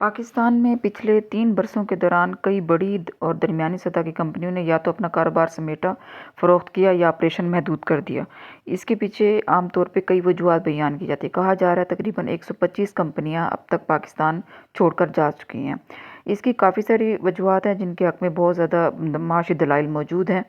پاکستان میں پچھلے 3 برسوں کے دوران کئی بڑی اور درمیانی سطح کی کمپنیوں نے یا تو اپنا کاروبار سمیٹا، فروخت کیا یا آپریشن محدود کر دیا۔ اس کے پیچھے عام طور پہ کئی وجوہات بیان کی جاتی ہیں۔ کہا جا رہا ہے تقریباً 125 کمپنیاں اب تک پاکستان چھوڑ کر جا چکی ہیں۔ اس کی کافی ساری وجوہات ہیں جن کے حق میں بہت زیادہ معاشی دلائل موجود ہیں۔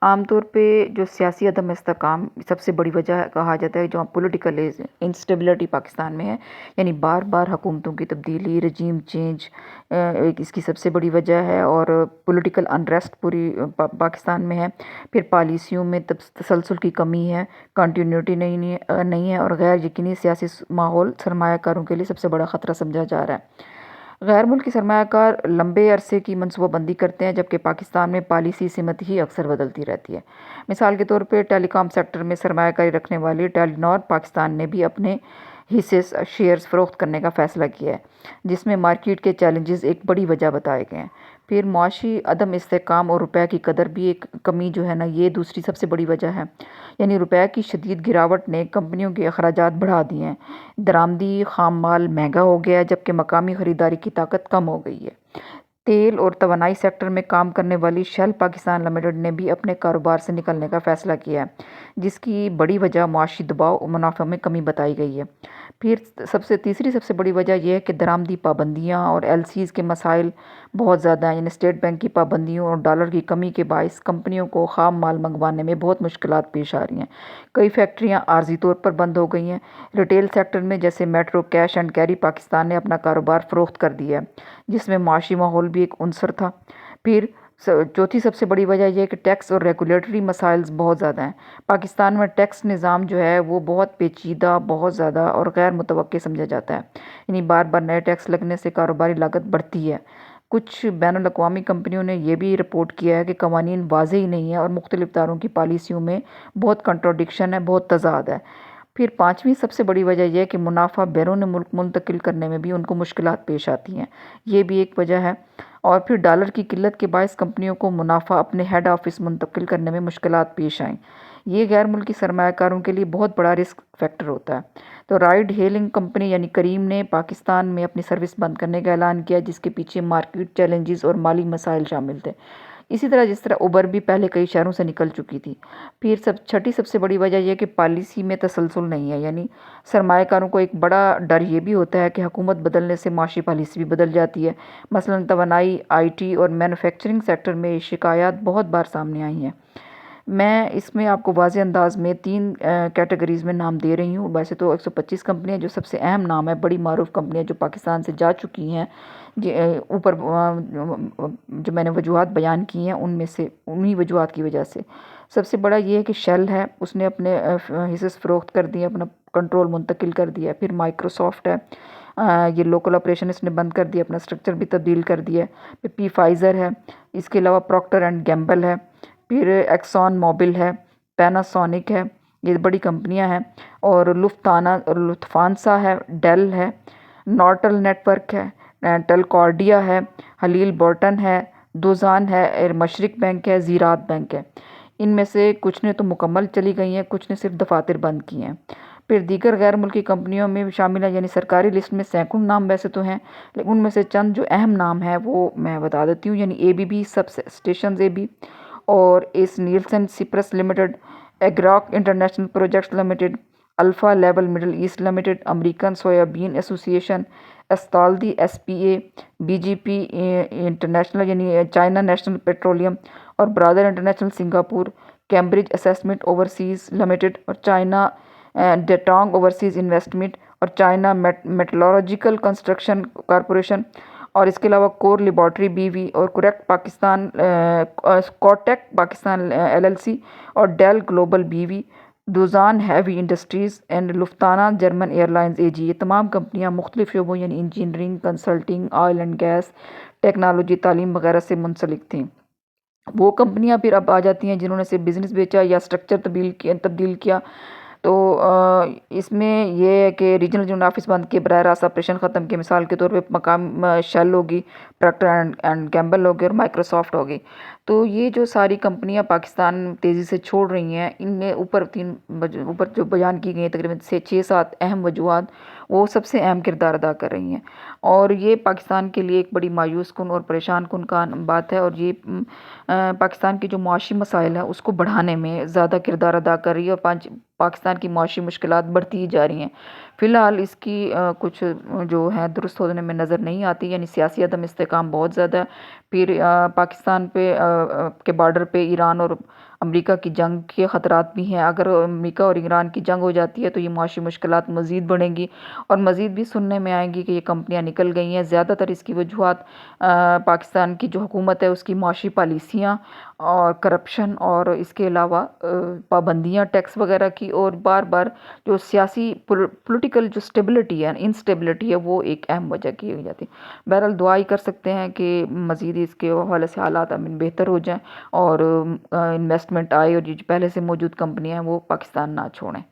عام طور پہ جو سیاسی عدم استحکام سب سے بڑی وجہ کہا جاتا ہے، جو پولیٹیکل انسٹیبلٹی پاکستان میں ہے، یعنی بار بار حکومتوں کی تبدیلی، رجیم چینج ایک اس کی سب سے بڑی وجہ ہے، اور پولیٹیکل انریسٹ پوری پاکستان میں ہے۔ پھر پالیسیوں میں تسلسل کی کمی ہے، کنٹینیوٹی نہیں ہے، اور غیر یقینی سیاسی ماحول سرمایہ کاروں کے لیے سب سے بڑا خطرہ سمجھا جا رہا ہے۔ غیر ملکی سرمایہ کار لمبے عرصے کی منصوبہ بندی کرتے ہیں، جبکہ پاکستان میں پالیسی سمت ہی اکثر بدلتی رہتی ہے۔ مثال کے طور پہ ٹیلی کام سیکٹر میں سرمایہ کاری رکھنے والی ٹیلی نار پاکستان نے بھی اپنے حصے شیئرز فروخت کرنے کا فیصلہ کیا ہے، جس میں مارکیٹ کے چیلنجز ایک بڑی وجہ بتائے گئے ہیں۔ پھر معاشی عدم استحکام اور روپے کی قدر بھی ایک کمی جو ہے نا، یہ دوسری سب سے بڑی وجہ ہے۔ یعنی روپے کی شدید گراوٹ نے کمپنیوں کے اخراجات بڑھا دیے ہیں، درآمدی خام مال مہنگا ہو گیا ہے، جبکہ مقامی خریداری کی طاقت کم ہو گئی ہے۔ تیل اور توانائی سیکٹر میں کام کرنے والی شیل پاکستان لمیٹڈ نے بھی اپنے کاروبار سے نکلنے کا فیصلہ کیا ہے، جس کی بڑی وجہ معاشی دباؤ اور منافع میں کمی بتائی گئی ہے۔ پھر تیسری سب سے بڑی وجہ یہ ہے کہ درآمدی پابندیاں اور ایل سیز کے مسائل بہت زیادہ ہیں، یعنی اسٹیٹ بینک کی پابندیوں اور ڈالر کی کمی کے باعث کمپنیوں کو خام مال منگوانے میں بہت مشکلات پیش آ رہی ہیں۔ کئی فیکٹریاں عارضی طور پر بند ہو گئی ہیں۔ ریٹیل سیکٹر میں جیسے metro cash and carry Pakistan نے اپنا کاروبار فروخت کر دیا ہے، جس میں معاشی ماحول بھی ایک عنصر تھا۔ پھر چوتھی سب سے بڑی وجہ یہ ہے کہ ٹیکس اور ریگولیٹری مسائل بہت زیادہ ہیں۔ پاکستان میں ٹیکس نظام جو ہے وہ بہت پیچیدہ، بہت زیادہ اور غیر متوقع سمجھا جاتا ہے، یعنی بار بار نئے ٹیکس لگنے سے کاروباری لاگت بڑھتی ہے۔ کچھ بین الاقوامی کمپنیوں نے یہ بھی رپورٹ کیا ہے کہ قوانین واضح ہی نہیں ہیں اور مختلف اداروں کی پالیسیوں میں بہت کنٹراڈکشن ہے، بہت تضاد ہے۔ پھر پانچویں سب سے بڑی وجہ یہ ہے کہ منافع بیرون ملک منتقل کرنے میں بھی ان کو مشکلات پیش آتی ہیں، یہ بھی ایک وجہ ہے۔ اور پھر ڈالر کی قلت کے باعث کمپنیوں کو منافع اپنے ہیڈ آفس منتقل کرنے میں مشکلات پیش آئیں۔ یہ غیر ملکی سرمایہ کاروں کے لیے بہت بڑا رسک فیکٹر ہوتا ہے۔ تو رائڈ ہیلنگ کمپنی یعنی کریم نے پاکستان میں اپنی سروس بند کرنے کا اعلان کیا، جس کے پیچھے مارکیٹ چیلنجز اور مالی مسائل شامل تھے، اسی طرح جس طرح اوبر بھی پہلے کئی شہروں سے نکل چکی تھی۔ پھر چھٹی سب سے بڑی وجہ یہ ہے کہ پالیسی میں تسلسل نہیں ہے، یعنی سرمایہ کاروں کو ایک بڑا ڈر یہ بھی ہوتا ہے کہ حکومت بدلنے سے معاشی پالیسی بھی بدل جاتی ہے۔ مثلاً توانائی، آئی ٹی اور مینوفیکچرنگ سیکٹر میں شکایات بہت بار سامنے آئی ہیں۔ میں اس میں آپ کو واضح انداز میں 3 کیٹیگریز میں نام دے رہی ہوں۔ ویسے تو 125 کمپنیاں جو سب سے اہم نام ہے، بڑی معروف کمپنیاں جو پاکستان سے جا چکی ہیں، اوپر جو میں نے وجوہات بیان کی ہیں ان میں سے انہی وجوہات کی وجہ سے سب سے بڑا یہ ہے کہ شیل ہے، اس نے اپنے حصے فروخت کر دیے، اپنا کنٹرول منتقل کر دیا۔ پھر مائکروسافٹ ہے، یہ لوکل آپریشن اس نے بند کر دیا، اپنا اسٹرکچر بھی تبدیل کر دیا۔ پھر پی فائزر ہے، اس کے علاوہ پروکٹر اینڈ گیمبل ہے، پھر ایکسون موبل ہے، پیناسونک ہے، یہ بڑی کمپنیاں ہیں۔ اور لفتھانسا ہے، ڈیل ہے، نورٹل نیٹ ورک ہے، ٹلکارڈیا ہے، ہلیل بورٹن ہے، دوزان ہے، ایر مشرق بینک ہے، زیرات بینک ہے۔ ان میں سے کچھ نے تو مکمل چلی گئی ہیں، کچھ نے صرف دفاتر بند کیے ہیں۔ پھر دیگر غیر ملکی کمپنیوں میں بھی شامل ہیں، یعنی سرکاری لسٹ میں سینکڑوں نام ویسے تو ہیں، لیکن ان میں سے چند جو اہم نام ہیں وہ میں بتا دیتی ہوں، یعنی A B B sub stations A B, اور ایس نیلسن سپرس لمیٹڈ، ایگراک انٹرنیشنل پروجیکٹس لمیٹڈ، الفا لیبل Middle East Limited, American soya bean association, Astaldi S P A, B G P International یعنی China National Petroleum, اور Brother International Singapore, Cambridge Assessment Overseas Limited, اور China Datang Overseas Investment, اور China Metallurgical Construction Corporation, اور اس کے علاوہ Core Laboratory B V, اور کوٹیک Pakistan L L C, اور Dell Global B V, Doosan heavy industries and Lufthansa German airlines A G. یہ تمام کمپنیاں مختلف شعبوں یعنی engineering, consulting, oil and gas, technology, تعلیم وغیرہ سے منسلک تھیں۔ وہ کمپنیاں پھر اب آ جاتی ہیں جنہوں نے صرف بزنس بیچا یا اسٹرکچر تبدیل کیا۔ تو اس میں یہ ہے کہ ریجنل آفس بند کے، براہ راست آپریشن ختم کے، مثال کے طور پہ مقام شیل ہوگی، پروکٹر اینڈ گیمبل ہوگی، اور مائکروسافٹ ہوگی۔ تو یہ جو ساری کمپنیاں پاکستان تیزی سے چھوڑ رہی ہیں، ان میں اوپر جو بیان کی گئی ہیں تقریباً 6-7 اہم وجوہات، وہ سب سے اہم کردار ادا کر رہی ہیں، اور یہ پاکستان کے لیے ایک بڑی مایوس کن اور پریشان کن کا بات ہے، اور یہ پاکستان کی جو معاشی مسائل ہیں اس کو بڑھانے میں زیادہ کردار ادا کر رہی ہے، اور پاکستان کی معاشی مشکلات بڑھتی ہی جا رہی ہیں۔ فی الحال اس کی کچھ جو ہے درست ہونے میں نظر نہیں آتی، یعنی سیاسی عدم استحکام بہت زیادہ ہے۔ پھر پاکستان کے بارڈر پہ ایران اور امریکہ کی جنگ کے خطرات بھی ہیں، اگر امریکہ اور ایران کی جنگ ہو جاتی ہے تو یہ معاشی مشکلات مزید بڑھیں گی، اور مزید بھی سننے میں آئیں گی کہ یہ کمپنیاں نکل گئی ہیں۔ زیادہ تر اس کی وجوہات پاکستان کی جو حکومت ہے اس کی معاشی پالیسیاں اور کرپشن، اور اس کے علاوہ پابندیاں ٹیکس وغیرہ کی، اور بار بار جو سیاسی پولیٹیکل جو سٹیبلٹی ہے، انسٹیبلٹی ہے، وہ ایک اہم وجہ کی ہو جاتی ہے۔ بہرحال دعا ہی کر سکتے ہیں کہ مزید اس کے حوالے سے حالات امن بہتر ہو جائیں، اور انویسٹمنٹ آئے، اور یہ جو پہلے سے موجود کمپنیاں ہیں وہ پاکستان نہ چھوڑیں۔